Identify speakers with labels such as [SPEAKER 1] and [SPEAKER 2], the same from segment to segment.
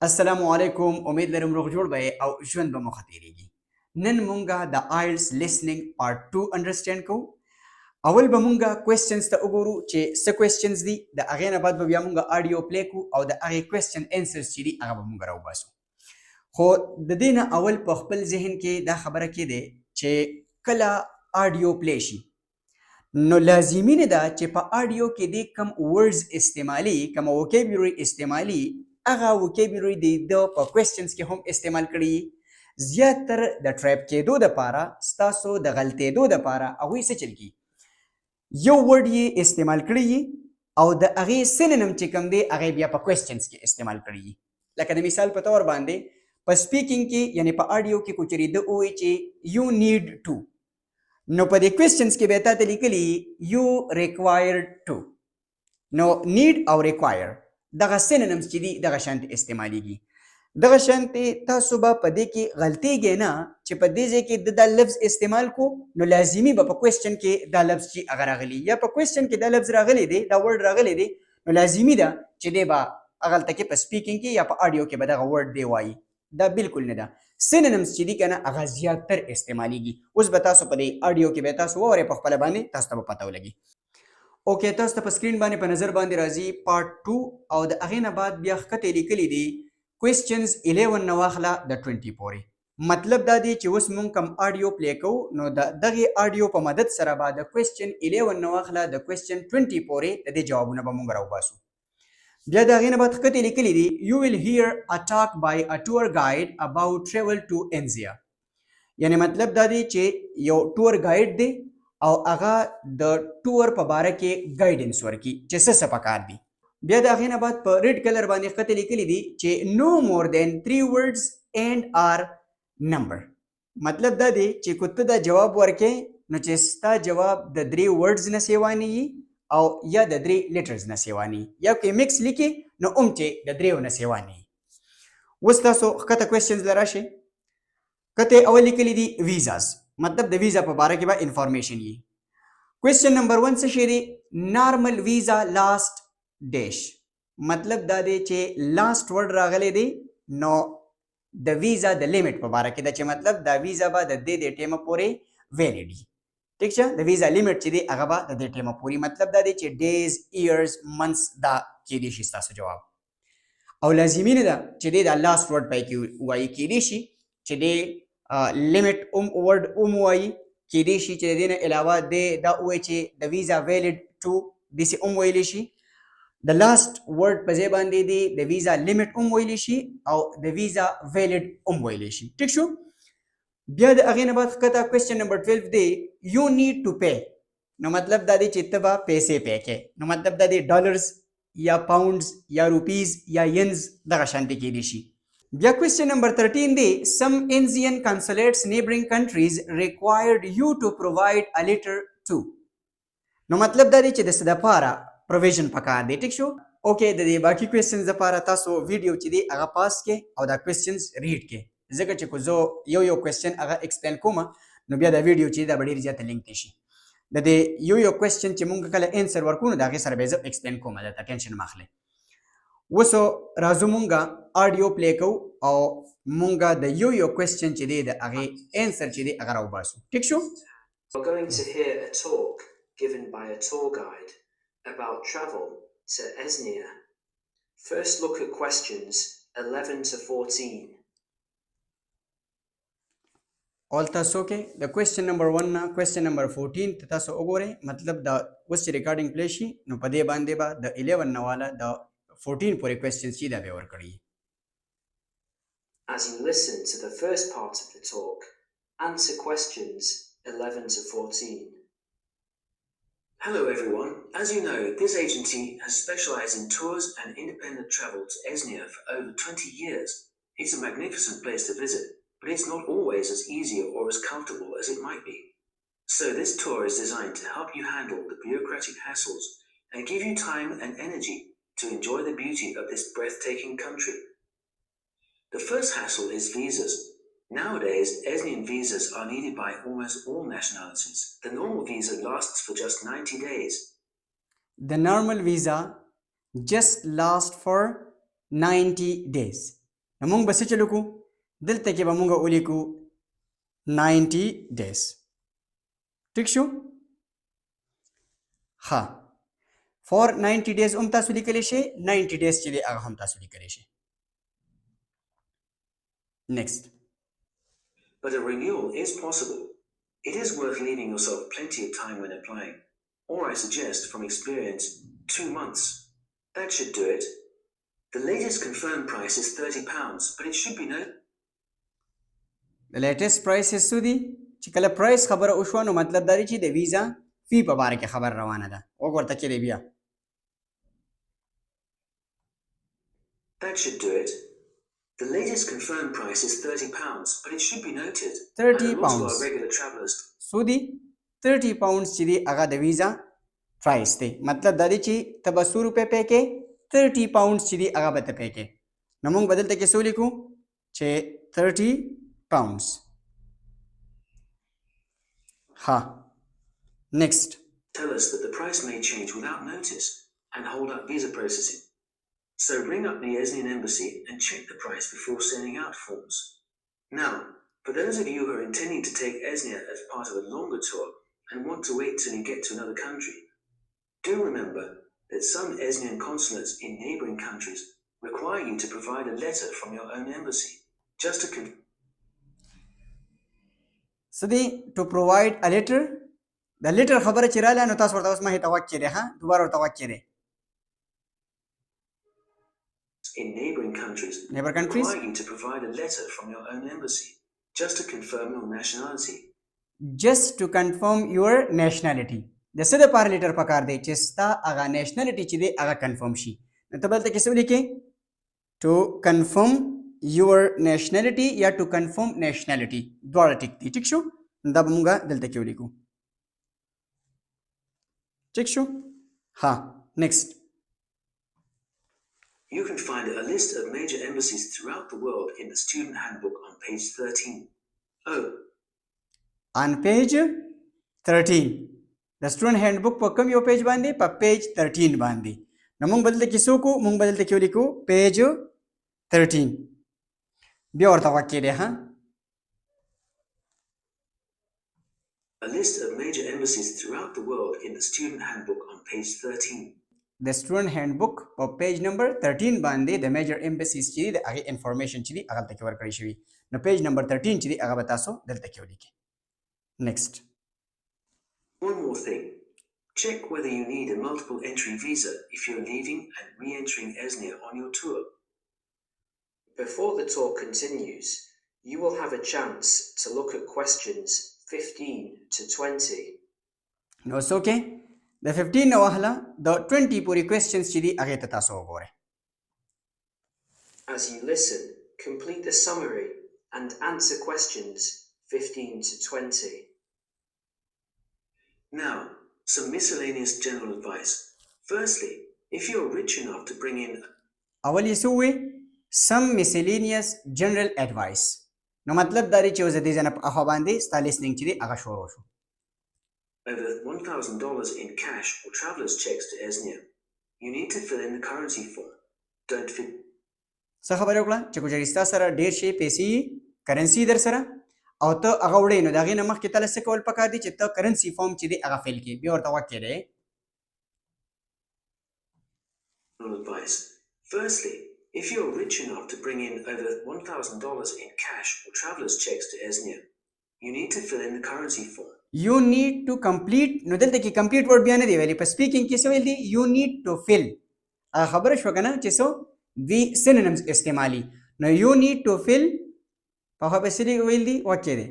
[SPEAKER 1] السلام علیکم. امید لرم روغ جوړ به او ژوند به مو ښه تیریږي. نن مونږه د IELTS listening part 2 understand کوو. اول به مونږه questions ته وګورو چې څه questions دي، د هغې نه بعد به بیا مونږه audio play کوو او د هغې question answers چې دي هغه به مونږ راوباسو. خو د دې نه اول په خپل ذهن کې دا خبره کېدی چې کله audio play شي نو لازمي نه ده چې په آډیو کې دې کم ورډز استعمالي، کوم ووکیبولري استعمالي، هغه ووکیبولري د په کوېسچنز کې هم استعمال کړي. زیاتر د ټریپ کېدو دپاره، ستاسو د غلطېدو دپاره هغوی څه چل کي، یو ورډ یې استعمال کړي او د هغې سینونیم چې کوم دی هغې بیا په کوېسچنز کې استعمال کړي. لکه د مثال په طور باندې په سپیکینګ کې یعنی په آډیو کې کو چېرې ده ووایي چې یو نیډ ټو، نو په دې کوېسچنز کې به تاسو لیکلي یو ریکوایرډ ټو. نو نیډ او ریکوایر دغه سینونیمز چې دي دغه شانتې استعمالیږي. دغه شانتې تاسو به په دې کې غلطیږئ نه چې په دې ځای کې د دا لفظ استعمال کو نو لازمي به په کوېسچن کې دا لفظ چې هغه راغلی، یا په کوېسچن کې دا لفظ راغلی دی، دا ورډ راغلی دی، نو لازمي ده چې دی به هغلته کې په سپیکینګ کې یا په آډیو کې به دغه ورډ دی وایي. دا بالکل نه ده. سینونیمز چې دي که نه هغه زیاتر استعمالیږي. اوس به تاسو په دې آډیو کې به تاسو وورئ، په خپله باندې تاسو ته به پته ولګي. اوکې، تاسو ته په سکرین باندې په نظر باندې راځي پارت 2 او د هغې نه بعد بیا ښکته لیکلي دي کوېسچنز 11 نه واخله د 20 پورې. مطلب دا دی چې اوس مونږ کوم آډیو پلی کوو نو د دغې آډیو په مدد سره به د کوېسچن 11 نه واخله د کوېسچن 20 پورې د دې جوابونه به مونږ راوباسو. بیا د هغې نه بعد ښکته لیکلي دي you will hear a talk by a tour guide about travel to India. یعنی مطلب دا دی چې یو ټور ګایډ دی او هغه د ټور په باره کې ګایډنس ورکي چې څه څه پکار دي. بیا د هغې نه بعد په ریډ کلر باندې ښکته لیکلي دي چې no more than 3 words and are number. مطلب دا دی چې که ته دا جواب ورکې نو چې ستا جواب د 3 words نه سیوا نه وي او یا د 3 لیټرز نه سیوا نه وي، یا که مکس لیکې نو هم چې د 3 نه سیوا نه وي. اوس تاسو ښکته کوېسچنز له راشئ. کته اول لیکلی دي ویزاز، مطلب د ویزا په باره کې به انفارمیشن یي. کوېسچن نمبر 1 څه شی دی؟ نارمل ویزا لاست ډیش. مطلب دا دی چې لاست ورډ راغلی دی نو د ویزا د لیمټ په باره کې ده چې مطلب دا ویزا به د دې ټیمه پورې ویلډ وي. ټیک شه، د ویزا لیمټ چې دی هغه به د دې ټیمه پورې، مطلب دا دی چې ډیز، ایئرز، منثس دا کیدی شي ستاسو جواب. او لازمي نه ده چې دی دا لاست ورډ پای کې وایي، کیدی شي چې دی لیمټ ورډ وایي، کیدی شي چې د دې نه علاوه دی دا ووایي چې د ویزا ویلډ ټو داسې ویلی شي. د لاست ورډ په ځای باندې دی د ویزا لیمټ ویلی شي او د ویزا ویلډ ویلی شي. ټیک شو. بیا د هغې نه بعد ښکته کوېسچن نمبر 12 دی یو نیډ ټو پے. نو مطلب دا دی چې ته به پیسې پے کې، نو مطلب دا دی ډالرز یا پاونډز یا روپیز یا ینز دغه شانتې کیدی شي. بیا کوېسچن نمبر 13 دی some Indian consulates neighboring countries required you to provide a letter to. نو مطلب دا دی چې د څه دپاره پروویژن پکار دی. ټیک شو. اوکې، د دې باقي کوېسچنز دپاره تاسو ویډیو چې دی هغه پاس کې او دا کوېسچنز ریډ کې، ځکه چې که زه یو کوېسچن هغه ایکسپلین کوم نو بیا دا ویډیو چې دی دا به ډېر زیاته لینک شي. د دې یو کوېسچن چې مونږ کله انسر ورکوو نو د هغې سره به یې زه ایکسپلین کوم، دلته ټینشن مه اخلئ. اوسو راځو مونږه آډیو پلی کوو او مونږه د یو کوېسچن چې دی د هغې انسر چې دی هغه راوباسو. ټیک شو.
[SPEAKER 2] We're going to hear a talk given by a tour guide about travel to Esnia. First look at questions 11 to 14.
[SPEAKER 1] اول تاسو کې د کوېسچن نمبر 1 نه کوېسچن نمبر 14 ته تاسو وګورئ. مطلب دا اوس چې ریکارډینګ پلی شي نو په دې باندې به د 11 نه والا د 14 پورې کوېسچنز چې دا به یې ورکړي.
[SPEAKER 2] As you listen to the first part of the talk, answer questions 11 to 14.
[SPEAKER 3] Hello everyone. As you know, this agency has specialized in tours and independent travel to Esnia for over 20 years. It's a magnificent place to visit, but it's not always as easy or as comfortable as it might be. So this tour is designed to help you handle the bureaucratic hassles and give you time and energy to enjoy the beauty of this breathtaking country. The first hassle is visas. Nowadays, Esnian visas are needed by almost all nationalities. The normal visa lasts for just 90 days.
[SPEAKER 1] The normal visa just lasts for 90 days. نمونږ به څه چلو کو دلته کې به مونږ ولیکو 90 days ټیک شو ها for 90 days هم تاسو لیکلی شئ 90 days چې دی هغه هم تاسو لیکلی شئ next
[SPEAKER 3] But a renewal is possible. It is worth leaving yourself plenty of time when applying, or I suggest from experience, 2 months. That should do it. The latest confirmed price is £30, but it should be noted.
[SPEAKER 1] the latest price is سودی چې کله پرایس خبره وشوه نو مطلب دا دی چې د ویزا فی په باره کې خبر روانه ده وګورته کې دی بیا
[SPEAKER 3] That should do it. The latest confirmed price is £30, but it should be noted.
[SPEAKER 1] 30
[SPEAKER 3] and also
[SPEAKER 1] pounds.
[SPEAKER 3] our regular travelers.
[SPEAKER 1] سودی 30 pounds چې دی هغه د ویزا پرایس دی مطلب دا دی چې ته به 100 روپۍ پې کې 30 pounds چې دی هغه به ته پې کې نو موږ به دلته کې څه ولیکو چې 30 pounds ها next
[SPEAKER 3] Tell us that the price may change without notice and hold up visa processing. So ring up the Esnian embassy and check the price before sending out forms. Now, for those of you who are intending to take Esnia as part of a longer tour and want to wait till you get to another country, do remember that some Esnian consulates in neighboring countries require you to provide a letter from your own embassy, just to
[SPEAKER 1] سدي to provide a letter the letter خبره چې رااله نو تاسو ورته اوس مه توقع لري ها دوباره ورته توقع لري
[SPEAKER 3] in neighboring countries
[SPEAKER 1] neighbor countries
[SPEAKER 3] require you to provide a letter from your own embassy, just to confirm your nationality.
[SPEAKER 1] just to confirm your nationality د څه لپاره لیټر پکار دی چې ستا هغه نیشنالټي چې دی هغه کنفرم شي نو ته بلته کې څه ولیکې to confirm your nationality یا to confirm nationality دواړه ټیک دي ټیک شو دا به مونږ دلته کې ولیکو ټیک شو ها next
[SPEAKER 3] You can find a list of major embassies throughout the world in the student handbook on page 13. Oh,
[SPEAKER 1] on page 13 the student handbook په کوم یو پیج باندې په پیج 13 باندې نو موږ بدلته کې څه کو موږ بدلته کې ولیکو پیج 13 بیا ورته واکې دی ها
[SPEAKER 3] a list of major embassies throughout the world in the student handbook on page 13.
[SPEAKER 1] the student handbook په پیج نمبر 13 باندې د میجر embassies چې د هغه انفارمیشن چې دی هغه تل کې ورکړی شوی نو پیج نمبر 13 چې دی هغه به تاسو دلته کې ولیکئ next
[SPEAKER 3] One more thing. Check whether you need a multiple entry visa if you're leaving and re-entering Esnia on your tour.
[SPEAKER 2] Before the tour continues, you will have a chance to look at questions 15 to 20.
[SPEAKER 1] no it's okay the 15 نو واهله د 20 پوری questions چې دی هغه ته تاسو وګورئ
[SPEAKER 2] As you listen, complete the summary and answer questions 15 to 20.
[SPEAKER 3] Now, some miscellaneous general advice. Firstly, if you're rich enough to bring in
[SPEAKER 1] اول یې څه ووی some miscellaneous general advice نو مطلب دا دی چې اوس د دې ځای نه په اخوا باندې ستا listening چې دی هغه شروع شو
[SPEAKER 3] over $1,000 in cash or traveler's checks to Esnia, you need to fill in the currency form. Don't fit.
[SPEAKER 1] څه خبره وکړه چې کوجر ستا سره ډیر شي پیسې کرنسی در سره او ته هغه وړې نو د هغې نه مخکې تله څه کول پکار دي چې ته کرنسی فارم چې دی هغه فیل کړې بیا ورته وکړې دی
[SPEAKER 3] Advice. Firstly, if you're rich enough to bring in over $1,000 in cash or traveler's checks to Esnia, you need to fill in the currency form.
[SPEAKER 1] you need to complete نو دلته کې complete word بیا نه دی ویلي په speaking کې څه ویل دي you need to fill هغه خبره شوه که نه چې څو دوی synonyms استعمالي نو you need to fill په هغه پسې ویل دي وکړې دی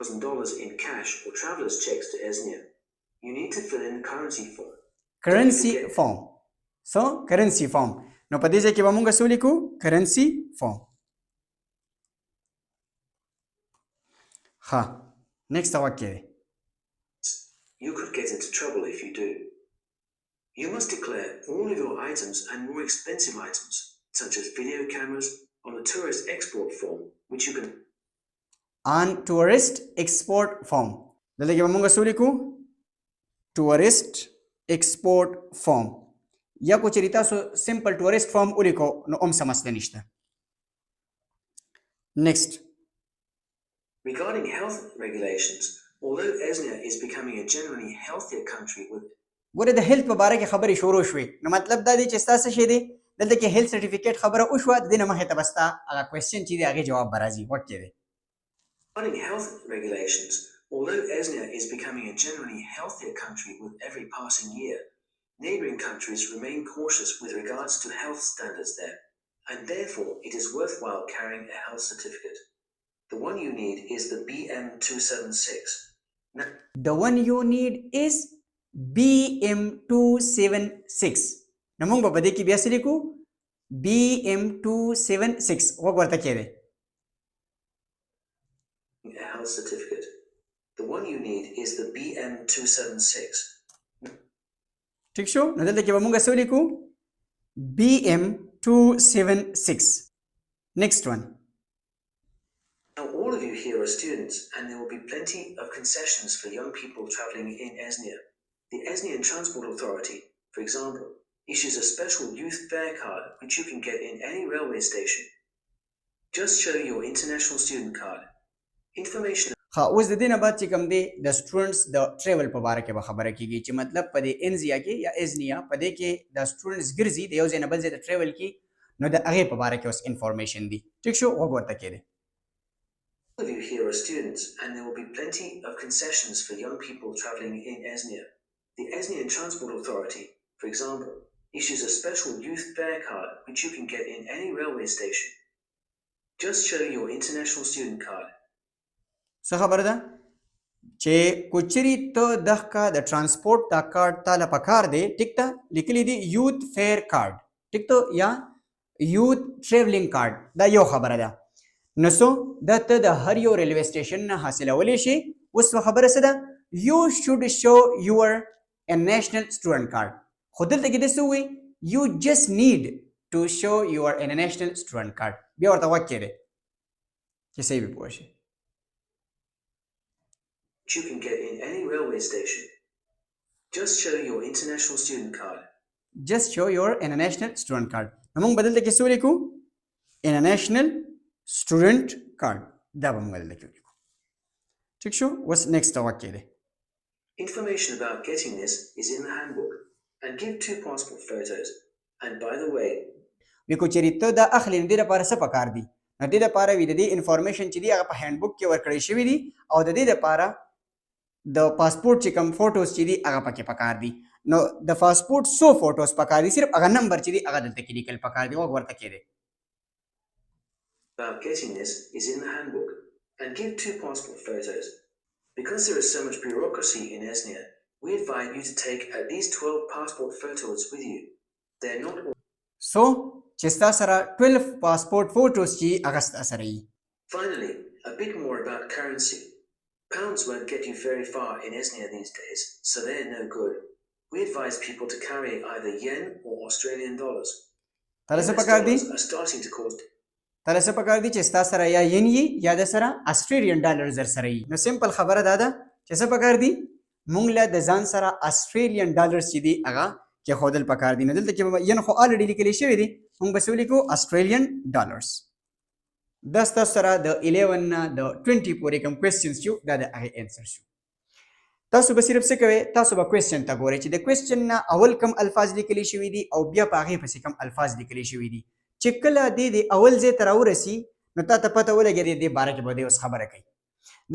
[SPEAKER 3] $1,000 in cash or traveler's checks to Esnia, you need to fill in the currency form.
[SPEAKER 1] currency form so currency form نو په دې ځای کې به مونږ څه ولیکو currency form ها next وکړې دی
[SPEAKER 3] You could get into trouble if you do. You must declare all of your items and more expensive items, such as video cameras, on the tourist export form, which you can
[SPEAKER 1] on tourist export form دلته کې به مونږ څه ولیکو tourist export form یا کو چېرې تاسو سمپل ټورست فارم ولیکو نو هم څه مسله نشته. نیکسټ
[SPEAKER 3] Regarding health regulations, although Esnia is becoming a generally healthier country with
[SPEAKER 1] ګوره د هیلث په باره کې خبرې شروع شوې نو مطلب دا دی چې ستا څه شی دی دلته کې هیلث سرټیفیکیټ خبره وشوه د دې نه مخې ته به ستا هغه کوېسچن چې دی هغې جواب به راځي وکې دی.
[SPEAKER 3] Regarding health regulations, although Esnia is becoming a generally healthier country with every passing year, neighboring countries remain cautious with regards to health standards there, and therefore it is worthwhile carrying a health certificate. The one you need is the BM276.
[SPEAKER 1] The one you need is BM276. نو موږ به په دې کې بیا څه لیکو BM276 وګ ورته کې دی.
[SPEAKER 3] A health certificate. The one you need is the BM276.
[SPEAKER 1] ٹھیک شو نو دلته کې به موږ څه ولیکو BM276. Next one.
[SPEAKER 3] Now all of you here are students, and there will be plenty of concessions for young people travelling in Esnia. The Esnian Transport Authority, for example, issues a special youth fare card which you can get in any railway station. Just show your international student card. Information
[SPEAKER 1] ها اوس د دې نه بعد چې کوم دی د سټوډنټس د ټریول په باره کې به خبره کیږي چې مطلب په دې انزیا کې یا ازنیا په دې کې د سټوډنټس ګرځي د یو ځای نه بل ځای ته ټریول کی نو د هغې په باره کې اوس انفارمیشن دی. ټیک شو وګ ورته کې دی.
[SPEAKER 3] All of you here are students, and there will be plenty of concessions for young people travelling in Esnia. The Esnian Transport Authority, for example, issues a special youth fare card which you can get in any railway station. Just show your international student card.
[SPEAKER 1] څه خبره ده چې کوچري ته دغه د ترانسپورت دا کارت تاله پکار دی ټیک ته لیکلی دی یوث فیر کارت ټیک ته یا یوث ټریولینګ کارت دا یو خبره ده نو سو دا ته د هر یو ریلوے سټیشن نه حاصلولی شي. اوس خبره څه ده یو شوډ شو یور ا نیشنل سټوډنټ کارت خو دلته کې د څه وایي یو جست نیډ ټو شو یور ا نیشنل سټوډنټ کارت بیا ورته وکې دی چې صحیح به پوه شي.
[SPEAKER 3] You can get in any railway station. Just show your international student card.
[SPEAKER 1] Just show your international student card. نو موږ بدلته کې څه ولیکو international student card دا به موږ دلته کې ولیکو. ٹھیک شو اوس نیکسټ واقع دی.
[SPEAKER 3] Information about getting this is in the handbook, and give 2 passport photos. And by the way,
[SPEAKER 1] وی کو چېرې ته دا اخلي نو دې لپاره څه پکار دي نو دې لپاره وي د دې انفارمیشن چې دی هغه په هینډ بک کې ورکړی شوي دي او د دې لپاره د پاسپورت چې کوم فوټوز چې دي هغه پکې پکار دي نو د پاسپورت سو فوټوز پکار دي صرف هغه نمبر چې دی هغه دلته کې لیکل پکار دي وګ ورته کې دی.
[SPEAKER 3] about getting this is in the handbook, and give 2 passport photos. Because there is so much bureaucracy in Esnia, we advise you to take at least 12 passport photos with you. They're not all.
[SPEAKER 1] سو چې ستا سره 12 پاسپورت فوټوز چې هغه ستا سره وي.
[SPEAKER 3] Finally, a bit more about currency. Pounds won't get you very far in Esnia these days, so they're no good. We advise people to carry either yen or Australian dollars.
[SPEAKER 1] تاله څه
[SPEAKER 3] US
[SPEAKER 1] پکار دي
[SPEAKER 3] dollars are starting to cost.
[SPEAKER 1] تاله څه پکار دي چې ستا سره یا ین یي یا د سره آسټریلین ډالرز در سره وي. نو سمپل خبره دا ده چې څه پکار دي مونږ له د ځان سره آسټریلین ډالرز چې دي هغه کېښودل پکار دي. نو دلته کې ین خو الریډي لیکلی شوي دي مونږ به څه ولیکو آسټریلین ډالرز. دا ستاسو سره د 11 نه د 20 پورې کوم کوېسچنز شو دا د هغې انسر شو. تاسو به صرف څه کوئ تاسو به کوېسچن ته ګورئ چې د کوېسچن نه اول کم الفاظ لیکلي شوي دي او بیا په هغې پسې کم الفاظ لیکلي شوي دي چې کله دې د اول ځای ته راورسي نو تا ته پته ولګېدې دې باره کې به دی اوس خبره کوي.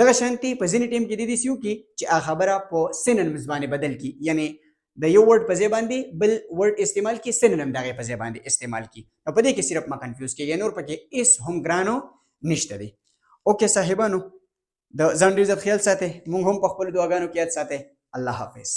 [SPEAKER 1] دغه شانتي په ځینې ټایم کې د دې سیو کې چې هغه خبره په سینونیمز باندې بدل کړي یعنی د یو ورډ په ځای باندې بل ورډ استعمال کړي سینونیم د هغې په ځای باندې استعمال کړي. نو په دې کې صرف ما کنفیوز کېږي نور پکې هېڅ هم ګرانو نشته دی. اوکې صاحبانو د ځان ډېر زیات خیال ساتئ مونږ هم په خپلو دعاګانو کې یاد ساتئ. الله حافظ.